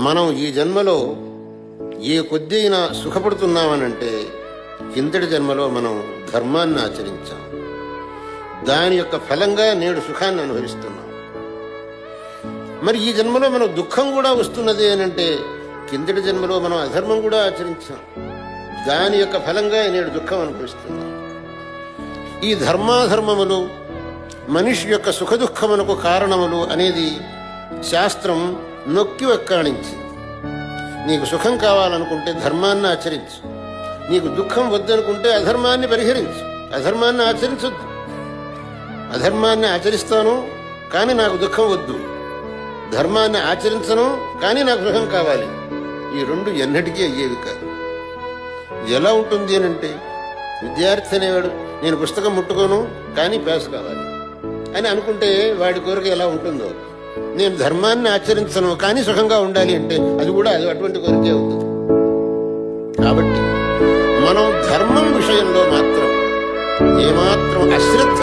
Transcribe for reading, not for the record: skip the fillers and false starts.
మనం ఈ జన్మలో ఏ కొద్దిగా సుఖపడుతున్నామనంటే కిందటి జన్మలో మనం ధర్మాన్ని ఆచరించాం. దాని యొక్క ఫలంగా నేడు సుఖాన్ని అనుభవిస్తున్నాం. మరి ఈ జన్మలో మనం దుఃఖం కూడా వస్తున్నది అనంటే కిందటి జన్మలో మనం అధర్మం కూడా ఆచరించాం. దాని యొక్క ఫలంగా నేడు దుఃఖం అనుభవిస్తున్నాం. ఈ ధర్మాధర్మములు మనిషి యొక్క సుఖదుఖములకు కారణములు అనేది శాస్త్రం నొక్కి వక్కాణించింది. నీకు సుఖం కావాలనుకుంటే ధర్మాన్ని ఆచరించు, నీకు దుఃఖం వద్దనుకుంటే అధర్మాన్ని పరిహరించు. అధర్మాన్ని ఆచరించొద్దు. అధర్మాన్ని ఆచరిస్తాను కానీ నాకు దుఃఖం వద్దు, ధర్మాన్ని ఆచరించను కానీ నాకు సుఖం కావాలి. ఈ రెండు ఎన్నటికీ అయ్యేవి కాదు. ఎలా ఉంటుంది అనంటే విద్యార్థి అనేవాడు నేను పుస్తకం ముట్టుకోను కానీ పాస్ కావాలి అని అనుకుంటే వాడి కోరిక ఎలా ఉంటుందో, నేను ధర్మాన్ని ఆచరించను కానీ సుఖంగా ఉండాలి అంటే అది కూడా అటువంటి కోరికే అవుతుంది. కాబట్టి మనం ధర్మం విషయంలో మాత్రం ఏమాత్రం అశ్రద్ధ